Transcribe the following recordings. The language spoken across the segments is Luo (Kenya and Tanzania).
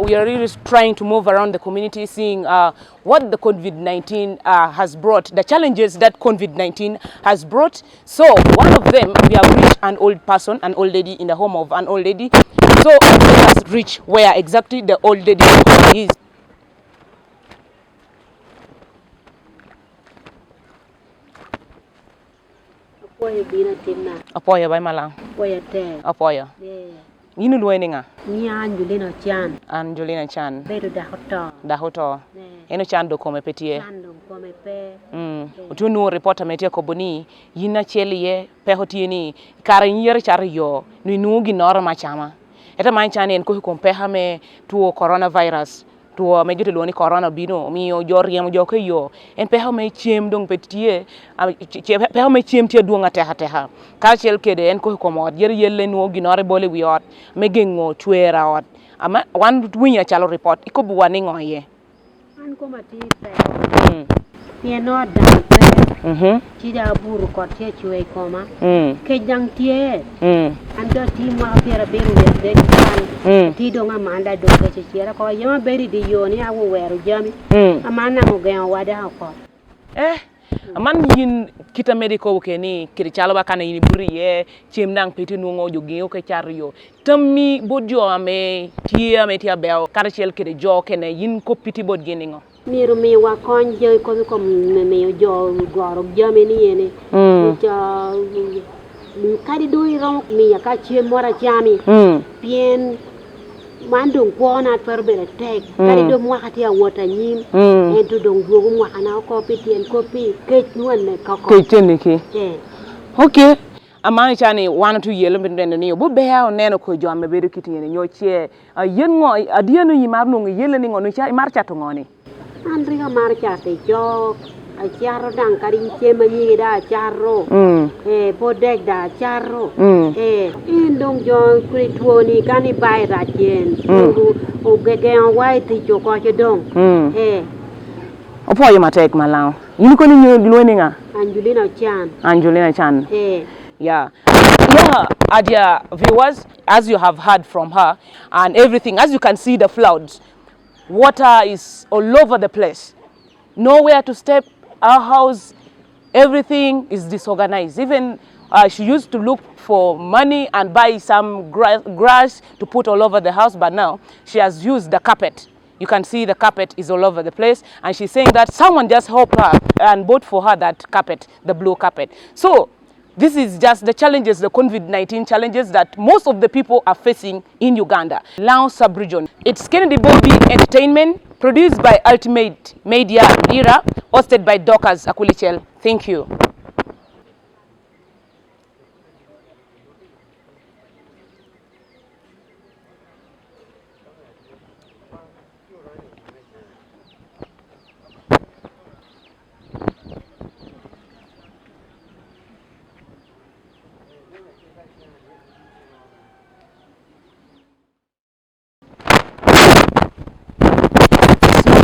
We are really trying to move around the community, seeing what the COVID-19 has brought, the challenges that COVID-19 has brought. So one of them, we have reached an old person, an old lady in the home of an old lady. So let us reach where exactly the old lady is. Apoya by Malang. Apoya. Yinu lueninga. Ni Angelina Chan. Angelina Chan. Beru dahoto. Dahoto. Eno Chan do kome petie. Chan do kome pe. Utunu reporter metia koboni yina cheli ye pehotieni karayer charyo ni nugi norma chama. Eta man Chan en ko kompeha me tuo coronavirus. Tuo me jote luoni corona bino mi o joriemo joke yo en peho me chiem dong petie peho me chiem tie duonga teha ka chel kede en ko komod yer yelle no ginore bole wiot me gengo chwera ot ama wan winya chalo report iko buwani ngoye an ko mati pe pieno da pe chida buru ko tie chwe koma ke jang tie ando ti ma pera beru de kan ti do nga manda do ke chiera ko yama beri di yoni awu weru jami amana mo gen wada ko aman yin kita medico ke ni kiri chalo ba kana yin buri ye chim nang peti no ngojo ge o ke charyo tammi bodjo ame tia bel karchel kiri jo ke ne yin ko piti bod geningo miru mi wa kon je ko me jo goro jami ni yene ja kadi do ron mi ya ka chie mora chami pien mandung kuona perbere tek kadi do mwakati ya wota nyim entu dong duogu mwakana kopi tien kopi kech nuan ne kako kecheniki okay amani chani 1 or 2 yelo mbende ni bo beha neno ko jomme bedo kitiyene nyochie yen ngo adienu yimar no yele ni ngo no cha mar chato ngoni andriga mar chate jok a charro dang kadi chema nyi da charro bodek da charro indong jo kuri tuoni kani bai ra chen o gege on wai ti joko che dong opo yema tek malang yin ko ni lueninga Angelina Chan yeah dear viewers, as you have heard from her and everything, as you can see the floods, water is all over the place, nowhere to step. Our house, everything is disorganized. Even she used to look for money and buy some grass to put all over the house, but now she has used the carpet. You can see the carpet is all over the place, and she's saying that someone just helped her and bought for her that carpet, the blue carpet. So this is just the challenges, the COVID-19 challenges that most of the people are facing in Uganda. Lao sub-region. It's Kennedy Bobie Entertainment, produced by Ultimate Media Era, hosted by Dockers Akulichel. Thank you.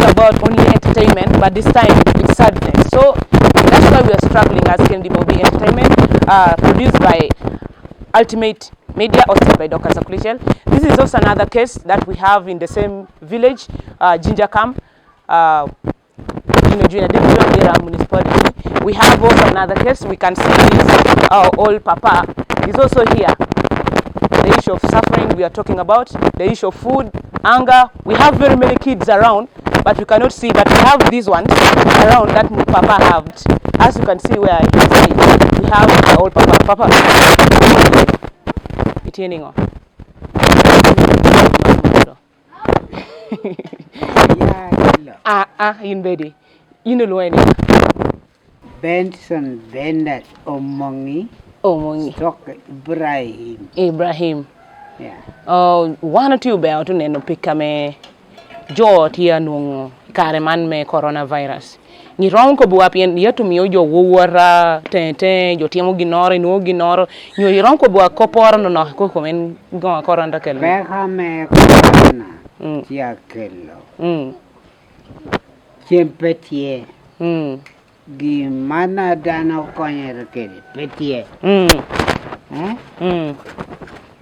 About only entertainment, but this time it's sadness. So that's why we are struggling as Kennedy Bobie Entertainment, produced by Ultimate Media, hosted by Dr. Sakulichel. This is also another case that we have in the same village, Ginger Camp, municipality. We have also another case. We can see this old papa is also here. The issue of suffering we are talking about, the issue of food, hunger. We have very many kids around, but we cannot see that we have these ones around that papa have. As you can see where he is, we have the old papa. Itiningo. In bedi. You know any. Benson Bennett Omongi. Stock Ibrahim. Yeah. 1 or 2 about to neno pikame jo tia nung kareman me coronavirus. Ni ron ko buap yen yetu mi jo wora tete jo tiemo ginore no ginoro ni ron ko buap kopor no ko men go koranda kel. Beha me corona. Tia kello. Chempetie. Gimana dana konyer kele petie.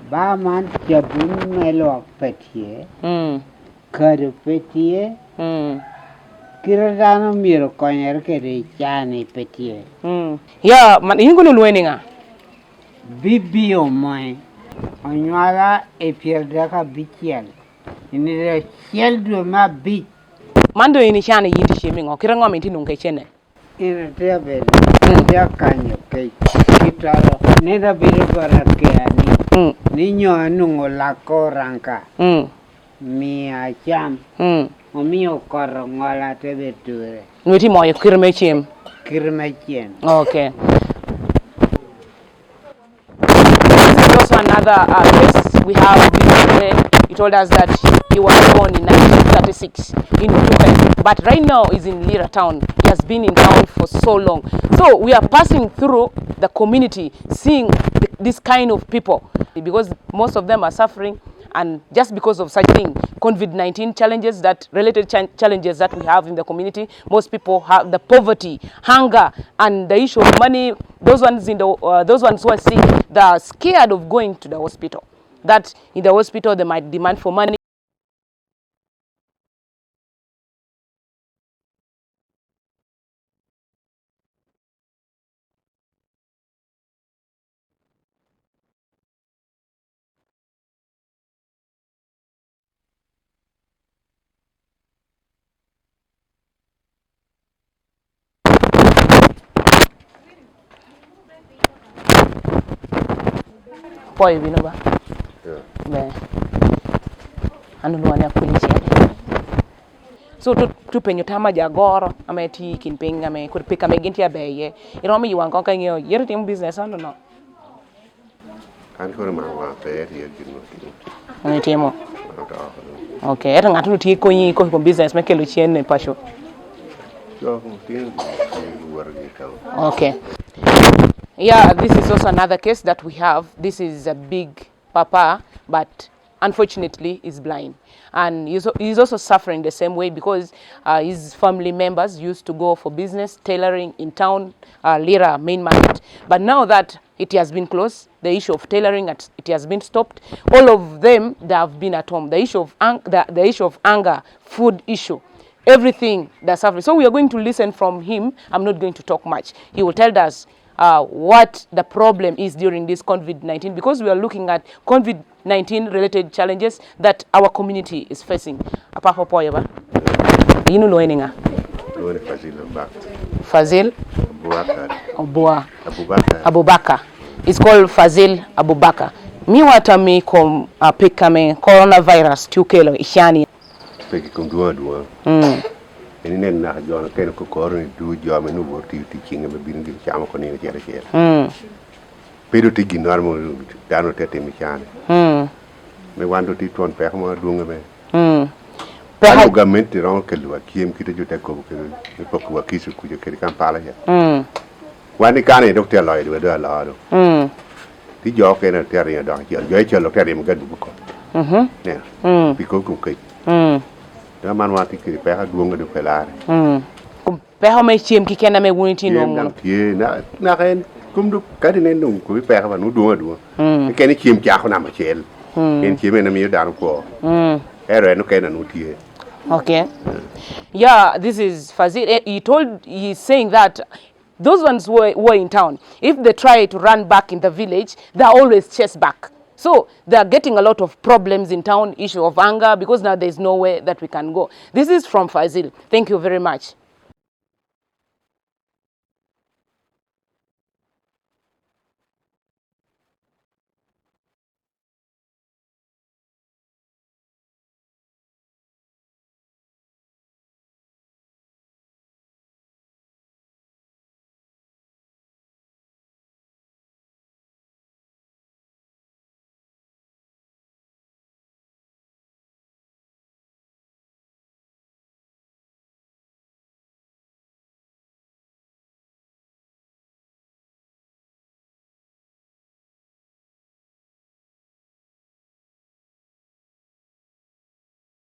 Ba man jabun melo petie. kar petie. Kira miro konyer kere chani petie. Yeah, man, you going to learning Bibi omoy. Onywala e pierdaka bichiel. Ini de chiel du ma bich. Mando ini chana yinti shimingo. Kira ngwa minti nunke chene. Ina tia bede. Tia kanyo ke. Kitaro. Neda bide para keani. Niño anungo lako ranka. Mi acham. Omio koro ngola te beture. Nwiti moyo kirme chim. Kirme chiem. Okay. This is also another case. We have he told us that he was born in 1936 in Utupe, but right now he's in Lira town. He has been in town for so long. So we are passing through the community, seeing this kind of people, because most of them are suffering, and just because of such thing, COVID-19 challenges, that related challenges that we have in the community, most people have the poverty, hunger, and the issue of money. Those ones who are sick, they are scared of going to the hospital. That in the hospital they might demand for money. Boy, you know ba? Yeah. Anu luane polisi. So to penyo tama jagoro ameti kinpinga me kurpika me ginti abeye. Iromi you wanko kan yo yere tim business anu no. Kan ko ma wa pe ri gino. Ani temo. Okay, era ngatu ti ko yi ko business me kelo chien ne pasho. Okay. Yeah, this is also another case that we have. This is a big papa, but unfortunately is blind, and he's also suffering the same way because his family members used to go for business tailoring in town, Lira main market, but now that it has been closed, the issue of tailoring it has been stopped. All of them, they have been at home. The issue of the issue of anger, food issue, everything they're suffering. So we are going to listen from him. I'm not going to talk much. He will tell us what the problem is during this COVID-19, because we are looking at COVID-19 related challenges that our community is facing. Apa po ya ba? Yinu lo eninga. Lo Fazil Abubakar. Fazil Abubakar. Abubakar. It's called Fazil Abubakar. Mi wata mi kom pika me coronavirus tukelo ishani. Peki kom duwa. Ini nen na jona ken ko koroni du jome no worti ti kinga be bindi chama ko ni chere chere. Pedo ti ginar mo dano tete mi chane. Me wando ti ton pe mo dunga me. Pe gamenti ron ke lwa kiem kite jote ko ke ni poko wa kisu ku je ke Kampala ya. Wani kane doctor loy do la do. Ti jo ke na tere ya do jo che lo tere mo gadu ko. Ne. Bi ko ku ke. Da man wati ki pe ha duonga de pelare. Kum pe ha me chiem ki kena me wuniti no mo. Tie na ken kum du kadi ne nung ku pe ha nu duonga du. Ke ni chiem kya ko na ma chel. Ken chiem na mi dan ko. Ere no ken nu tie. Okay. Yeah, this is Fazil. He's saying that those ones who were in town, if they try to run back in the village, they're always chased back. So they're getting a lot of problems in town, issue of anger, because now there's nowhere that we can go. This is from Fazil. Thank you very much.